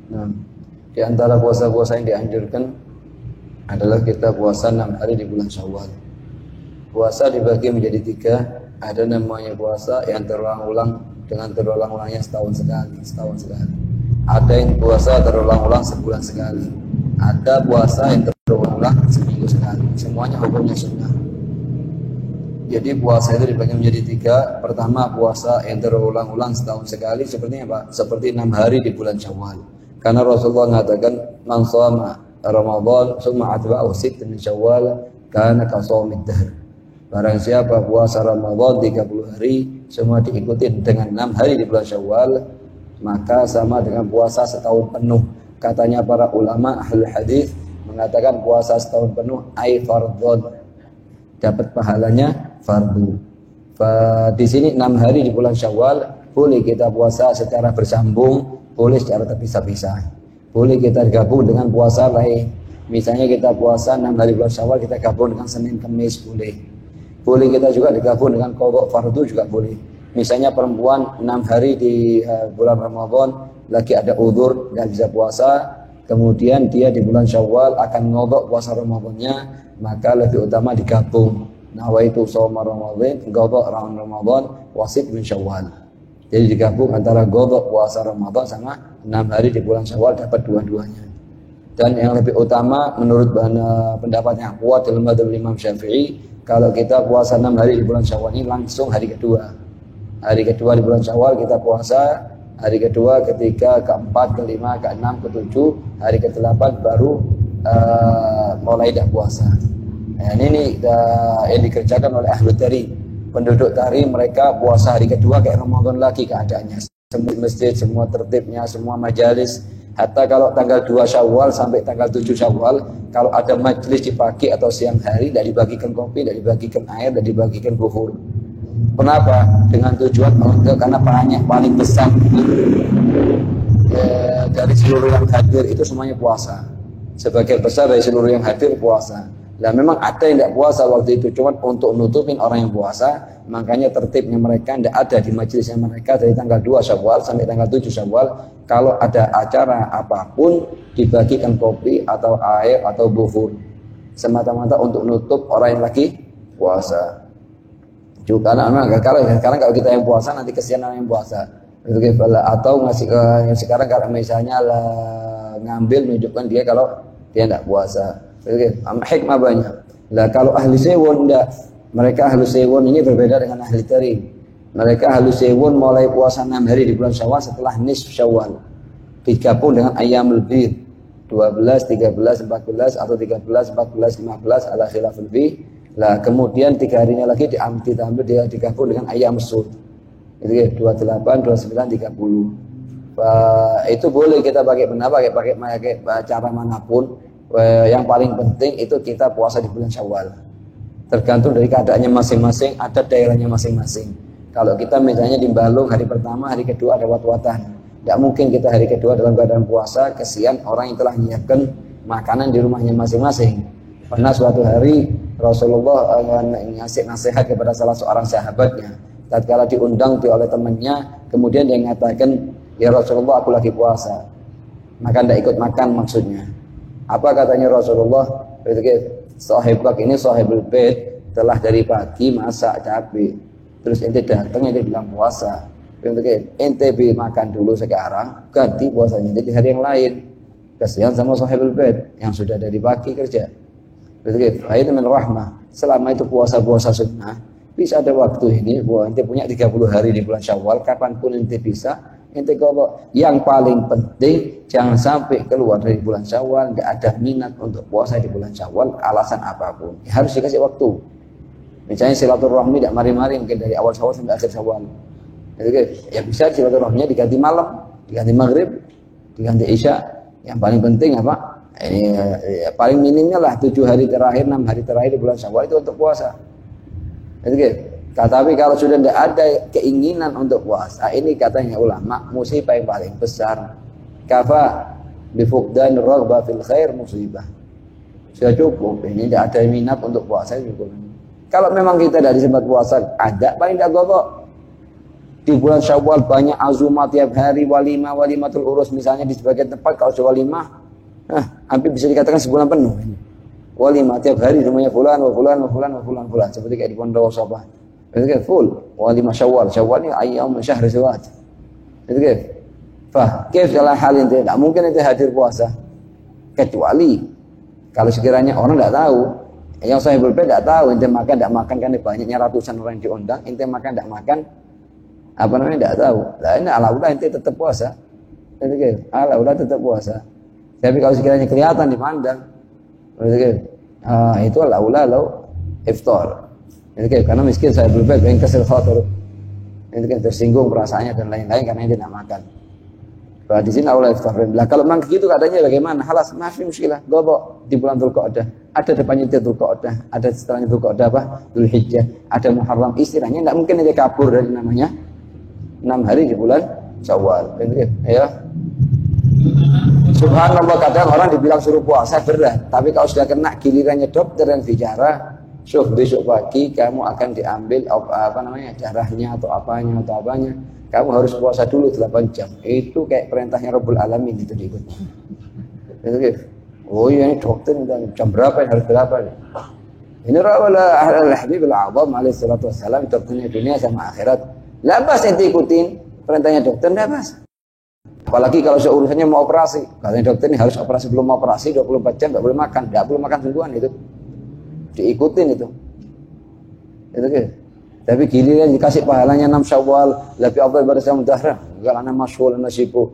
Nah, di antara puasa-puasa yang dianjurkan adalah kita puasa 6 hari di bulan Syawal. Puasa dibagi menjadi 3. Ada namanya puasa yang terulang-ulang dengan terulang-ulangnya setahun sekali. Ada yang puasa terulang-ulang sebulan sekali. Ada puasa yang terulang-ulang seminggu sekali. Semuanya hukumnya sunnah. Jadi puasa itu dibagi menjadi 3. Pertama, puasa yang terulang-ulang setahun sekali. Seperti apa? Seperti 6 hari di bulan Syawal. Karena Rasulullah mengatakan, man shoma Ramadan summa atba'ahu sittan min Syawal kana kasawmid dahr. Barang siapa puasa Ramadan 30 hari semua diikuti dengan 6 hari di bulan Syawal, maka sama dengan puasa setahun penuh. Katanya para ulama ahli hadis mengatakan puasa setahun penuh ai fardhon, dapat pahalanya fardu. Di sini 6 hari di bulan Syawal boleh kita puasa secara bersambung, boleh secara terpisah-pisah. Boleh kita gabung dengan puasa lain. Misalnya kita puasa 6 hari bulan Syawal, kita gabung dengan Senin Kamis, boleh. Boleh kita juga digabung dengan qadha fardu juga boleh. Misalnya perempuan 6 hari di bulan Ramadan lagi ada udzur nggak bisa puasa, kemudian dia di bulan Syawal akan ngodok puasa Ramadannya, maka lebih utama digabung. Nawaitu shauma Ramadan, qadha Ramadan, wasit min Syawal. Jadi digabung antara qadha puasa Ramadan sama 6 hari di bulan Syawal, dapat dua-duanya. Dan yang lebih utama menurut pendapat yang kuat dalam madzhab Imam Syafi'i, kalau kita puasa 6 hari di bulan Syawal ini langsung hari kedua. Hari kedua di bulan Syawal kita puasa, hari kedua, ketiga, keempat, kelima, keenam, ketujuh, hari ke-8 baru mulai dah puasa. Nah, ini yang dikerjakan oleh ahlu tari. Penduduk tari mereka puasa hari kedua kayak Ramadan lagi keadaannya. Semua masjid, semua tertibnya, semua majalis. Hatta kalau tanggal 2 Syawal sampai tanggal 7 Syawal, kalau ada majelis di pagi atau siang hari, tidak dibagikan kopi, tidak dibagikan air, tidak dibagikan buhur. Kenapa? Dengan tujuan karena paling besar dari seluruh yang hadir itu semuanya puasa. Sebagian besar dari seluruh yang hadir puasa. Nah memang ada yang tidak puasa waktu itu, cuma untuk nutupin orang yang puasa, makanya tertibnya mereka tidak ada di majelisnya mereka dari tanggal 2 Syawal sampai tanggal 7 Syawal. Kalau ada acara apapun dibagikan kopi atau air atau buhur, semata-mata untuk nutup orang yang lagi puasa. Juga sekarang kalau kita yang puasa nanti kesian orang yang puasa. Atau ngasih sekarang kalau misalnya ngambil menunjukkan dia kalau dia tidak puasa. Hikmah banyak. Lah kalau ahli sewon enggak, mereka ahli sewon ini berbeda dengan ahli tari. Mereka ahli sewon mulai puasa 6 hari di bulan Syawal setelah nisf Syawal. Digabung dengan ayyamul bid 12, 13, 14 atau 13, 14, 15 ala khilaful fi. Lah kemudian 3 harinya lagi diambil dia digabung dengan ayyam sud. Itu ya 28, 29, 30. Itu boleh kita pakai cara manapun. Yang paling penting itu kita puasa di bulan Syawal. Tergantung dari keadaannya masing-masing, ada daerahnya masing-masing. Kalau kita misalnya di Balung hari pertama, hari kedua ada wat-watan. Tidak mungkin kita hari kedua dalam keadaan puasa, kesian orang yang telah menyiapkan makanan di rumahnya masing-masing. Pernah suatu hari Rasulullah ngasih nasihat kepada salah seorang sahabatnya. Tatkala diundang oleh temannya, kemudian dia mengatakan, ya Rasulullah aku lagi puasa. Maka tidak ikut makan maksudnya. Apa katanya Rasulullah? Sahibak ini sahibul bait telah dari pagi masak capek. Terus ente datang ente bilang puasa. Ente makan dulu sekarang, ganti puasanya di hari yang lain. Kasihan sama sahibul bait yang sudah dari pagi kerja. Itu min rahmah. Selama itu puasa-puasa sunnah, bisa ada waktu ini, ente punya 30 hari di bulan Syawal, kapanpun ente bisa. Ente kalau yang paling penting jangan sampai keluar dari bulan Syawal nggak ada minat untuk puasa di bulan Syawal, alasan apapun harus dikasih waktu. Misalnya silaturahmi tidak mari-mari mungkin dari awal Syawal sampai akhir Syawal. Ya bisa silaturahminya diganti malam, diganti maghrib, diganti isya. Yang paling penting apa? Ini paling minimnya lah 7 hari terakhir, 6 hari terakhir di bulan Syawal itu untuk puasa. Tapi kalau sudah tidak ada keinginan untuk puasa, ini katanya ulama musibah yang paling besar. Kafa bifukdan raghbah fil khair musibah. Sudah cukup, ini tidak ada minat untuk puasa cukup. Kalau memang kita dari sempat puasa ada, paling tidak gogok. Di bulan Syawal banyak azumat tiap hari, walimah, walimatul urus misalnya di sebagian tempat kalau ada walimah, hampir bisa dikatakan sebulan penuh. Walimah tiap hari semuanya fulan, wa fulan, wa fulan, wa fulan, fulan. Seperti kayak di Pondok Sabah. Itu kan full. Walimah Syawal. Syawal ini ayyam syahr zawat. Itu kan. Kif dalam hal ini tidak mungkin itu hadir puasa. Kecuali kalau sekiranya orang tidak tahu, yang sahibul bait tidak tahu, ente makan tidak makan kan banyaknya ratusan orang yang diundang, ente makan tidak makan, apa namanya tidak tahu. Nah ini ala-ula ente tetap puasa. Itu kan. Ala-ula tetap puasa. Tapi kalau sekiranya kelihatan dipandang, itu ala-ula lo iftar. Itu kan karena miskin sahibul bait yang kesel khatir. Itu kan tersinggung perasaannya dan lain-lain karena dia tidak makan. Bah di sini Allah iftar. Lah kalau memang begitu keadaannya bagaimana? Halas, maaf muskilah. Gobok di bulan Dzulqa'dah. Ada depannya Dzulqa'dah, ada setelahnya Dzulqa'dah apa? Dzulhijjah, ada Muharram. Istilahnya enggak mungkin dia kabur dari namanya 6 hari di bulan Syawal. Ya. Subhanallah, kadang orang dibilang suruh puasa berat, tapi kalau sudah kena gilirannya dokter yang bicara, besok pagi kamu akan diambil apa namanya darahnya atau apanya, kamu harus puasa dulu 8 jam. Itu kayak perintahnya Rabbul Alamin itu diikut. Itu gitu. Oh iya ini dokter jam berapa harus berapa? Ini rawalah ahlul habib al-azam alaihi salatu wassalam, dokternya dunia sama akhirat. Labas ente ikutin perintahnya dokter, labas. Apalagi kalau urusannya mau operasi. Katanya dokter ini harus operasi, belum mau operasi 24 jam enggak boleh makan, enggak boleh makan sungguhan itu. Diikutin itu. Itu gitu. Tapi giliran dikasih pahalanya 6 Syawal, lebih afdal pada saum dahra. Enggak ana masyhur ana sibuk.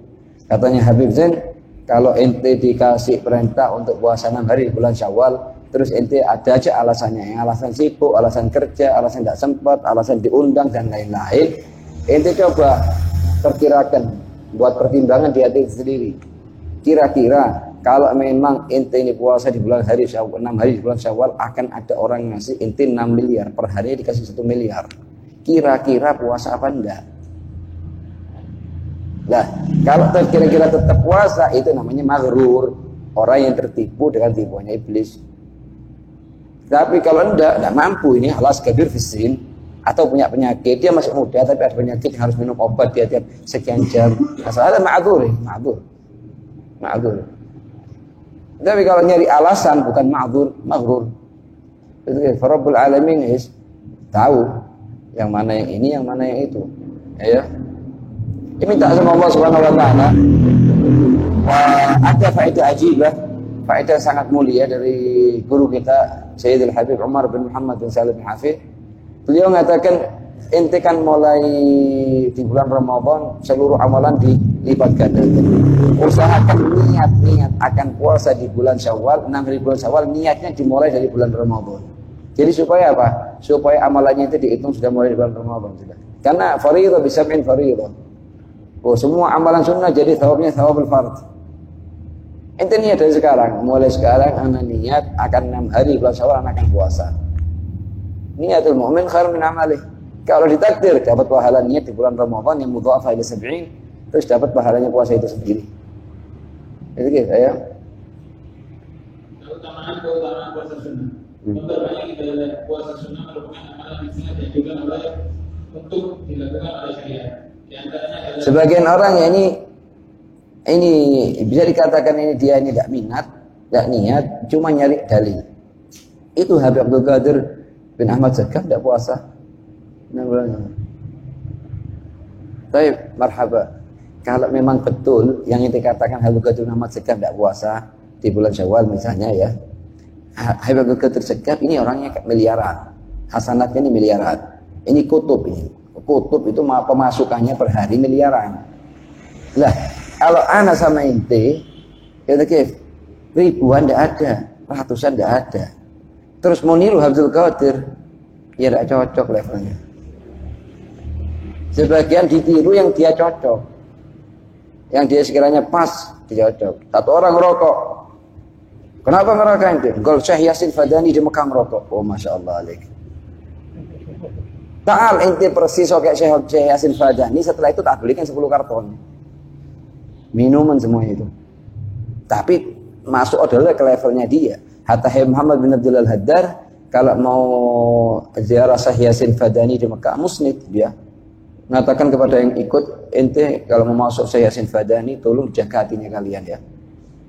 Katanya Habib Zain, kalau ente dikasih perintah untuk puasa 6 hari bulan Syawal, terus ente ada aja alasannya, yang alasan sibuk, alasan kerja, alasan tidak sempat, alasan diundang dan lain-lain. Ente coba perkirakan, buat pertimbangan di hati sendiri. Kira-kira kalau memang ente ini puasa di bulan hari Syawal, 6 hari di bulan Syawal, akan ada orang ngasih ente 6 miliar, per hari dikasih 1 miliar. Kira-kira puasa apa enggak? Nah, kalau kira-kira tetap puasa, itu namanya maghrur, orang yang tertipu dengan tipuannya iblis. Tapi kalau enggak mampu, ini halas kabir fisin, atau punya penyakit, dia masih muda tapi ada penyakit yang harus minum obat dia tiap sekian jam. Masalah ma'dzur. Tapi kalau nyari alasan bukan maghrur. Itu Rabbul Alamin tahu yang mana yang ini, yang mana yang itu. Ya. Ini minta sama Allah Subhanahu wa taala. Ada faedah ajibah, faedah sangat mulia dari guru kita Sayyidul Habib Umar bin Muhammad bin Salim bin Hafid. Beliau mengatakan, ente kan mulai di bulan Ramadan seluruh amalan dilipat gandakan. Usahakan niat akan puasa di bulan Syawal, 6 hari bulan Syawal, niatnya dimulai dari bulan Ramadan. Jadi supaya apa? Supaya amalannya itu dihitung sudah mulai di bulan Ramadan sudah. Karena fardhu bisab'in fardhu. Oh, semua amalan sunnah jadi thawabnya thawabul fard. Ente niat dari sekarang, mulai sekarang ana niat akan 6 hari bulan Syawal akan puasa. Niatul mu'min khairun min amalih. Kalau ditakdir dapat pahala niat di bulan Ramadan yang mudha'afah ila 70, terus dapat pahalanya puasa itu sendiri. Itu gitu ya. Keutamaan puasa sunnah. Banyak kita lihat puasa sunnah merupakan amalan yang sangat dianjurkan oleh untuk dilakukan oleh syariat. Di antaranya adalah sebagian orang ya ini bisa dikatakan ini dia ini tidak minat, tidak niat, cuma nyari dalil. Itu Habib Abdul Qadir bin Ahmad Zakaf tidak puasa. Baik, marhaba. Kalau memang betul yang dikatakan Habib Qadir bin Ahmad Zakaf tidak puasa di bulan Syawal misalnya ya, Habib Abdul Qadir Zakaf ini orangnya miliaran, hasanatnya ini miliaran. Ini kutub ini. Kutub itu pemasukannya per hari miliaran. Lah, kalau ana sama ente, ribuan tidak ada, ratusan tidak ada. Terus mau niru Abdul Qadir, ya tidak cocok levelnya. Sebagian ditiru yang dia cocok, yang dia sekiranya pas, dia cocok. Satu orang ngerokok, kenapa ngerokok ente? Gol Syekh Yasin Fadani di Mekah ngerokok. Oh, masya Allah alaik. Ta'al ente persis kayak Syekh Yasin Fadani, setelah itu tak belikan 10 karton minuman semuanya itu. Tapi masuk adalah ke levelnya dia. Hatta Muhammad bin Abdul Haddar kalau mau ziarah Syekh Yasin Fadani di Mekah musnid dia. mengatakan kepada yang ikut, ente kalau mau masuk saya Yasin Fadani, tolong jaga hatinya kalian ya.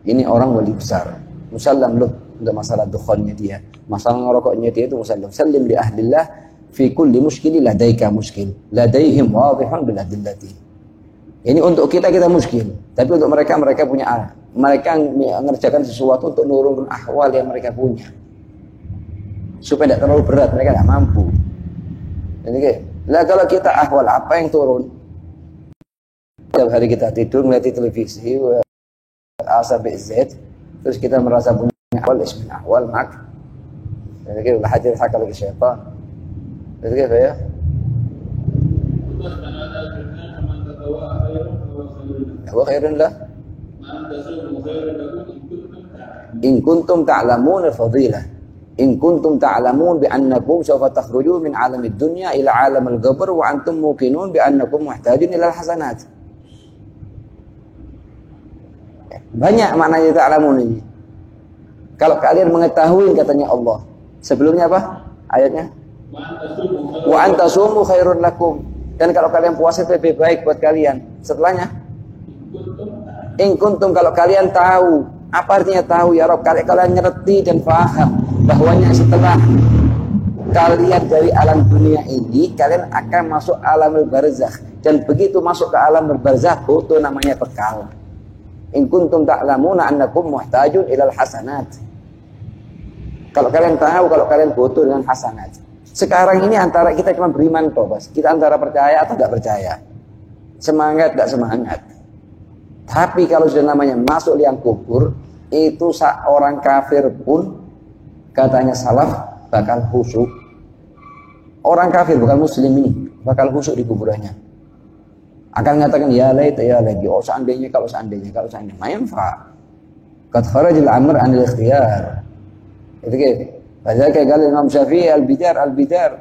Ini orang wali besar. Musallam loh untuk masalah dukhannya dia, masalah ngerokoknya dia itu musallam. Sallim li ahlillah fi kulli muskili ladaika muskil, ladaihim wadihun bil adillati. Ini untuk kita muskil, tapi untuk mereka punya, mereka mengerjakan sesuatu untuk nurunkan ahwal yang mereka punya, supaya tidak terlalu berat, mereka tidak mampu. Jadi, lah kalau kita ahwal apa yang turun? Setiap hari kita tidur melihat televisi asab Z, terus kita merasa punya ahwal ismin ahwal mak. Jadi kita hadir hakal ke syaitan. Jadi ya. Wa khairun lah. In kuntum ta'lamun al-fadilah. In kuntum ta'lamun bi annakum sawfa takhrujun min 'alamid dunya ila 'alamil qabr wa antum muqinun bi annakum muhtajun ila al-hasanat. Banyak maknanya ta'lamun ini. Kalau kalian mengetahui katanya Allah. Sebelumnya apa? Ayatnya wa antasumu khairun lakum. Dan kalau kalian puasa itu lebih baik buat kalian. Setelahnya in kuntum, kalau kalian tahu. Apa artinya tahu ya Rabb? Kalian ngerti dan paham bahwanya setelah kalian dari alam dunia ini, kalian akan masuk alamul barzakh, dan begitu masuk ke alam barzakh itu namanya bekal. In kuntum ta'lamuna annakum muhtajun ilal hasanat. Kalau kalian tahu kalau kalian butuh dengan hasanat. Sekarang ini antara kita cuma beriman toh, Bos. Kita antara percaya atau tidak percaya. Semangat tidak semangat. Tapi kalau sudah namanya masuk liang kubur, itu seorang kafir pun katanya salaf bakal khusyuk. Orang kafir bukan muslim ini bakal khusyuk di kuburannya. Akan mengatakan ya laita ya lagi, oh seandainya kalau seandainya mayamfa. Qad kharajal amr anil ikhtiyar. Itu gitu. Padahal kayak Imam Syafi'i al-bidar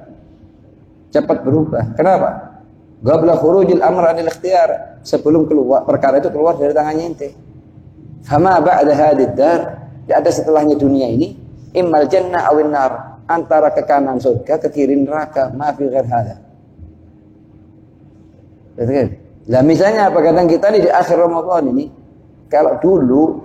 cepat berubah. Kenapa? Qabla khurujil amr anil ikhtiyar, sebelum keluar perkara itu keluar dari tangannya ente. Fama ba'da hadid dar, ada setelahnya dunia ini, immal jannah awin nar, antara ke kanan surga, ke kiri neraka, ma fi ghair hada. Betul. Lah misalnya apa kadang kita di akhir Ramadan ini, kalau dulu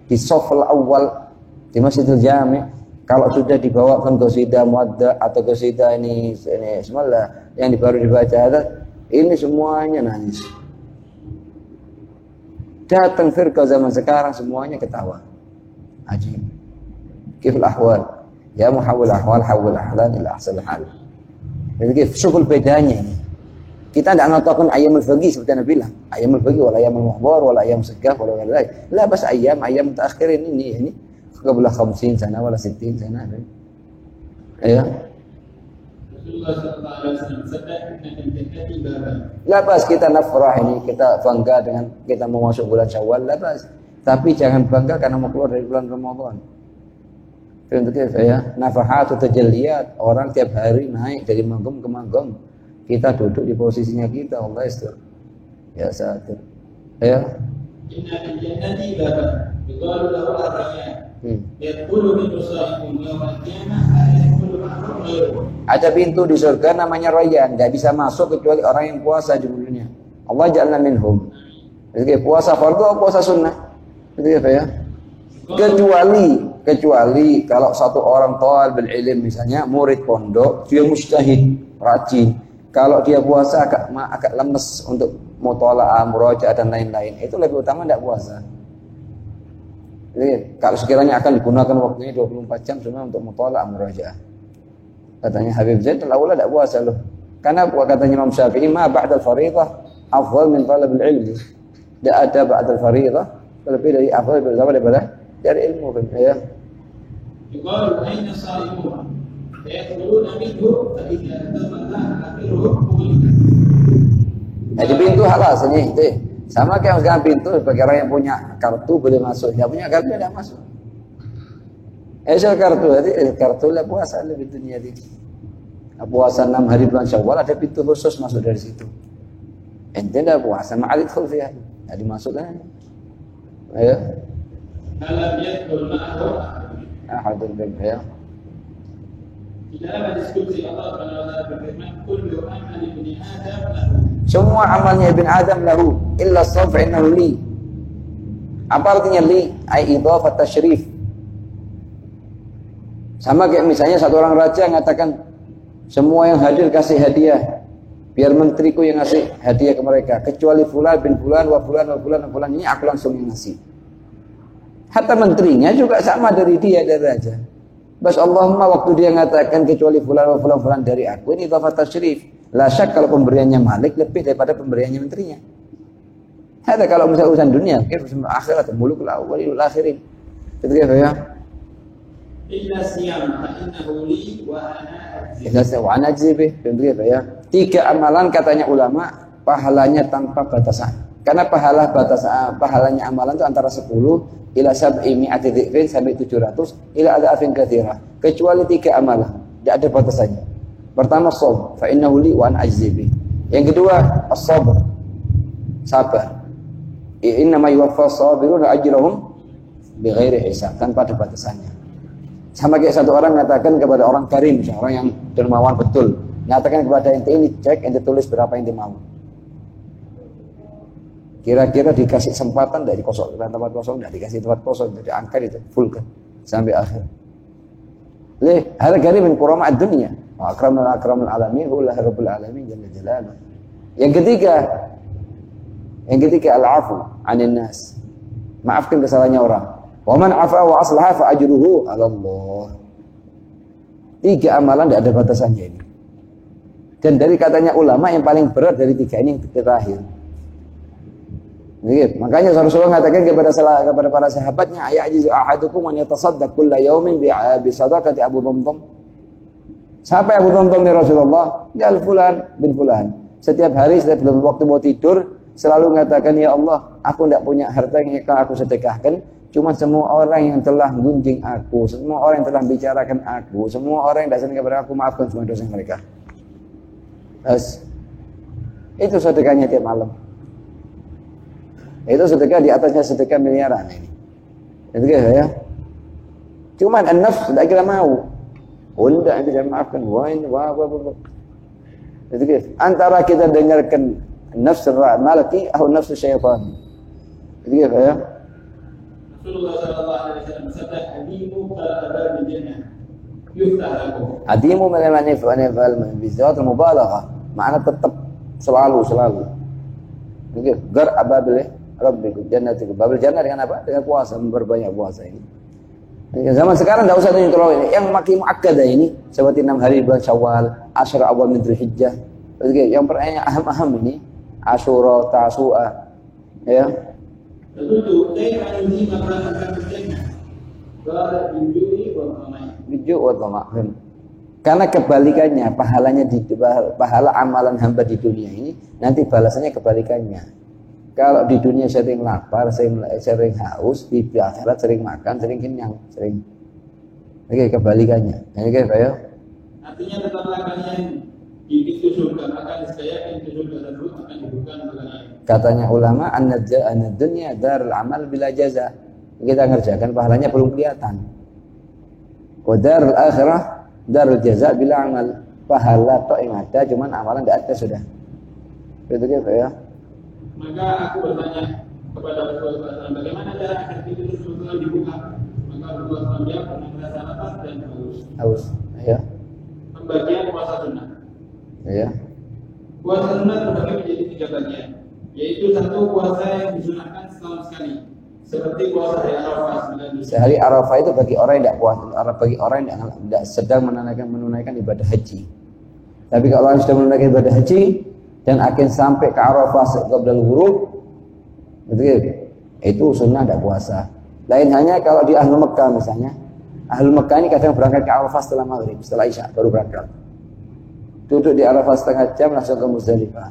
di shafal awal di Masjidil Jami', kalau sudah dibawakan qasidah muadda atau qasidah ini semuanya yang baru dibaca, ini semuanya nangis. Datang firqah zaman sekarang semuanya ketawa. Ajib. Kiful ahwal? Ya muhawwil ahwal, hawwil ahlan ila ahsanil hal. Jadi syukur bedanya ini. Kita tidak mengatakan ayamul faqih seperti Nabi bilang. Ayamul faqih wala ayamul muhbar wala ayam segaf wala lain. La bas ayam mutaakhirin ini. Qabla 50 sana wala 60 sana. Ya. Rasulullah sallallahu alaihi wasallam bersabda, "Inna jannati baban." Labas kita nafrah ini, kita bangga dengan kita mau masuk bulan Syawal, labas. Tapi jangan bangga karena mau keluar dari bulan Ramadan. Contohnya ya, nafahatu tajalliyat, orang tiap hari naik dari mangkum ke mangkum. Kita duduk di posisinya kita, Allah istir. Ya satir. Ya. Inna jannati baban. Yuqalu lahu ar-rayyan. Yadkhulu min usahikum yawmal qiyamah yadkhulu ma'hum ghairuhu. Ada pintu di surga namanya Rayyan, enggak bisa masuk kecuali orang yang puasa jumlahnya. Allah ja'alna minhum. Jadi puasa fardu atau puasa sunnah? Itu ya. Kecuali kalau satu orang thalibul ilm misalnya murid pondok, dia mujtahid, rajin. Kalau dia puasa agak lemes untuk muthala'ah, murajaah dan lain-lain, itu lebih utama tidak puasa. Jadi, kalau sekiranya akan digunakan waktunya 24 jam cuma untuk muthala'ah murajaah. Katanya Habib Zain al-awla tidak puasa loh. Karena katanya Imam Syafi'i ma ba'dal fariidhah afdal min talabil ilmi. Tidak ada ba'dal fariidhah lebih dari afdal daripada dari ilmu ya. Yuqalu aina sha'imun yadkhuluna minhu fa idza tamalla akhiruhum. Jadi pintu halas ini itu. Sama kayak sekarang pintu bagi orang yang punya kartu boleh masuk, yang punya kartu tidak masuk. Kartu, jadi kartu lah puasa lebih dunia ini. Puasa 6 hari bulan Syawal ada pintu khusus masuk dari situ. Ente dah puasa ma'alid khulfiyah, jadi masuk kan? Ayo. Alam yadkhul ma'ahu ahadun ya. Di dalam hadis qudsi Allah Subhanahu wa taala berfirman, "Kullu amali ibni Adam lahu." Semua amalnya Ibn Adam lahu illa as-sawm fa innahu li. Apa artinya li? Ai idhafat tasyrif. Sama kayak misalnya satu orang raja mengatakan semua yang hadir kasih hadiah. Biar menteriku yang ngasih hadiah ke mereka, kecuali fulan bin fulan wa fulan wa fulan wa fulan, ini aku langsung yang ngasih. Hatta menterinya juga sama dari dia, dari raja. Bas Allahumma waktu dia mengatakan kecuali fulan wa fulan fulan dari aku, ini idhafat tasyrif. La syak kalau pemberiannya Malik lebih daripada pemberiannya menterinya. Ada kalau misalnya urusan dunia, akhirat, mulukul awwalil akhirin. Itu ya. Illa siyam fa innahu li wa ana ajzi. Illa siyam wa ana ajzi bih. Itu ya. 3 amalan katanya ulama pahalanya tanpa batasan. Karena pahalanya amalan itu antara 10 ila sab'i mi'ati dzikrin sampai 700 ila adafin katsirah. Kecuali 3 amalan, tidak ada batasannya. Pertama shaum, fa innahu li wa ana ajzi bih. Yang kedua as-sabr. Sabar. Innama yuwaffas sabiruna ajrahum bighairi hisab, tanpa ada batasannya. Sama kayak satu orang mengatakan kepada orang karim, orang yang dermawan betul, mengatakan kepada ente ini cek, ente tulis berapa ente mau. Kira-kira dikasih kesempatan dari kosong, tempat kosong, tidak dikasih tempat kosong, jadi angka itu full kan sampai akhir. Leh, hal karim min kurama ad-dunya, wa akramul alamin, huwa rabbul alamin jalla jalaluhu. Yang ketiga al-afu 'anil nas. Maafkan kesalahannya orang. Wa man 'afa wa aslaha fa ajruhu 'ala Allah. 3 amalan tidak ada batasannya ini. Dan dari katanya ulama yang paling berat dari 3 ini yang terakhir. Gitu. Makanya Rasulullah mengatakan kepada para sahabatnya, ayajizu ahadukum an yatasaddaq kulla yawmin bi sadaqati Abu Damdam. Siapa Abu Damdam ya Rasulullah? Ya fulan bin fulan. Setiap hari setiap waktu mau tidur selalu mengatakan, ya Allah, aku tidak punya harta yang akan aku sedekahkan, cuma semua orang yang telah gunjing aku, semua orang yang telah bicarakan aku, semua orang yang dasarnya kepada aku, maafkan semua dosa mereka. Itu sedekahnya tiap malam. Itu sedekah di atasnya sedekah miliaran ini. Itu ya. Cuman an-nafs tidak kira mau. Tidak bisa maafkan. Wah. Itu antara kita dengarkan nafs malaki atau nafs syaitan. Itu ya. Rasulullah sallallahu alaihi wasallam bersabda, "Hadimu qala bil jannah yuftah lakum." Hadimu menemani fa'al bizat mubalaghah. Makna tetap selalu. Begitu. Gar ababil rabbikum jannatikum. Babil jannah dengan apa? Dengan puasa, memperbanyak puasa ini. Zaman sekarang tidak usah tunjuk terlalu ini. Yang makin muakkadah ini seperti 6 hari bulan Syawal, Asyura awal min Dzulhijjah. Begitu. Yang pertanyaan aham ini Asyura, Tasu'a. Ya. Tentu kaifa yuhi maqaman jannah. Qala binju'i wa thamai. Binju' wa thamai. Karena kebalikannya, pahala amalan hamba di dunia ini nanti balasannya kebalikannya. Kalau di dunia sering lapar, sering haus, di akhirat sering makan, sering kenyang, sering. Oke, kebalikannya. Ini kayak artinya tetaplah kalian di pintu surga, maka niscaya pintu surga tersebut akan dibuka dengan air. Katanya ulama, an-dunya darul amal bila jaza. Kita ngerjakan pahalanya belum kelihatan. Wa darul akhirah darul jaza bila amal. Pahala tok yang ada, cuman amalan tidak ada sudah. Itu ya. Maka aku bertanya kepada Rasulullah SAW, bagaimana cara agar pintu surga dibuka? Maka Rasulullah SAW jawab, pernah merasa lapar dan haus. Ya. Pembagian puasa sunnah. Ya. Puasa sunnah terbagi menjadi 3 bagian, yaitu 1 puasa yang disunahkan setahun sekali, seperti puasa hari Arafah 9 Dzulhijjah. Sehari Arafah itu bagi orang yang tidak puasa, bagi orang yang tidak sedang menunaikan ibadah haji. Tapi kalau orang sudah menunaikan ibadah haji dan akan sampai ke Arafah qabla al-ghurub, itu sunnah tidak puasa. Lain hanya kalau di Ahlul Mekah misalnya. Ahlul Mekah ini kadang berangkat ke Arafah setelah maghrib, setelah Isya baru berangkat. Duduk di Arafah setengah jam langsung ke Muzdalifah.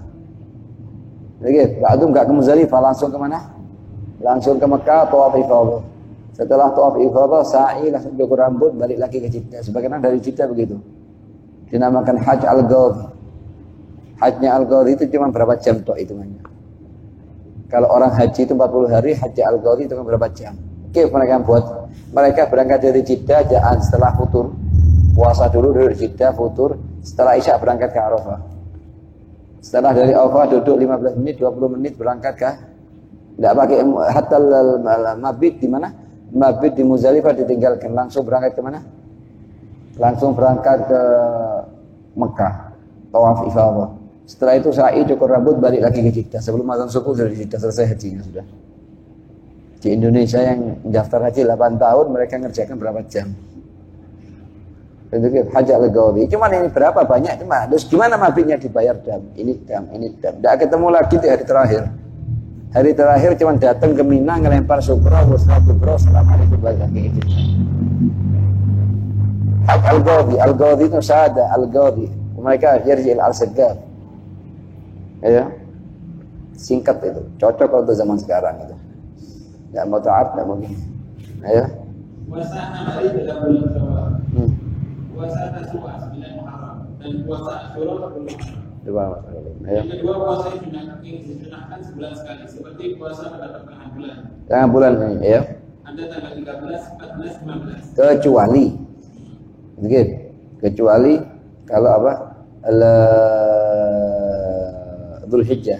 Ba'du enggak ke Muzdalifah, langsung ke mana? Langsung ke Mekah, tawaf ifadah. Setelah tawaf ifadah, sa'i langsung cukur rambut, balik lagi ke Jeddah. Sebagaimana dari Jeddah begitu. Dinamakan Hajj Al-Ghadhi. Hajnya Al-Ghadhi itu cuma berapa jam toh hitungannya. Kalau orang haji itu 40 hari, Hajj Al-Ghadhi itu berapa jam? Oke, mereka buat. Mereka berangkat dari Jeddah setelah futur. Puasa dulu di Jeddah, futur, setelah Isya berangkat ke Arafah. Setelah dari Arafah duduk 15 menit, 20 menit berangkat ke, tidak pakai hatta mabit di mana? Mabit di Muzdalifah ditinggalkan, langsung berangkat ke mana? Langsung berangkat ke Mekah, tawaf ifadah. Setelah itu sa'i, cukur rambut, balik lagi ke Jeddah. Sebelum azan subuh sudah di Jeddah, selesai hajinya sudah. Di Indonesia yang daftar haji 8 tahun, mereka ngerjakan berapa jam? Itu Haji Al-Ghawri. Cuman ini berapa banyak cuma. Terus gimana mabitnya dibayar dam? Ini dam, ini dam. Tidak ketemu lagi di hari terakhir. Hari terakhir cuma datang ke Mina, ngelempar syukrah, wasra kubro, selama itu balik lagi ke Jeddah. Al-Ghawri itu Sada Al-Ghawri. Mereka Yarji Al-Segaf. Ya, singkat itu, cocok untuk zaman sekarang itu. Tidak mau taat, tidak mau gini. Ayo. Puasa 6 hari dalam bulan Syawal. Puasa Tashriq 9 Muharram dan puasa Asyura 10 Muharram. Yang kedua, puasa disunahkan sebulan sekali, seperti puasa pada pertengahan bulan. Tengah bulan ini, ya. Ada tanggal 13, 14, 15. Kecuali, begitu. Kecuali kalau apa? Dzulhijjah.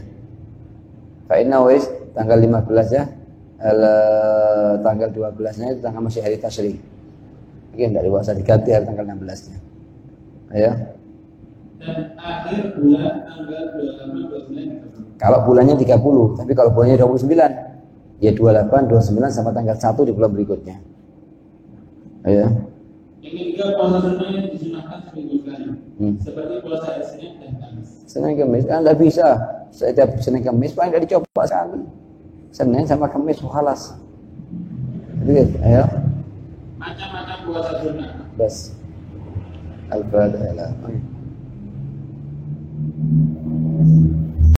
Fa'inna wis tanggal 15 ya. Tanggal 12-nya itu tanggal masih hari Tasyrik. Mungkin tidak bisa diganti hari tanggal 16-nya. Ya. Dan akhir bulan tanggal 28, 29. Kalau bulannya 30, tapi kalau bulannya 29, ya 28, 29 sama tanggal 1 di bulan berikutnya. Ya. Yang ketiga, puasa sunnah disunahkan seminggu sekali. Seperti puasa hari Senin dan Kamis. Senin Kamis, tidak bisa. Setiap Senin Kamis paling tidak dicoba sekali. Senin sama Kamis khalas. Gitu, ayo. Macam-macam puasa sunnah. Bas. Al-Fatihah.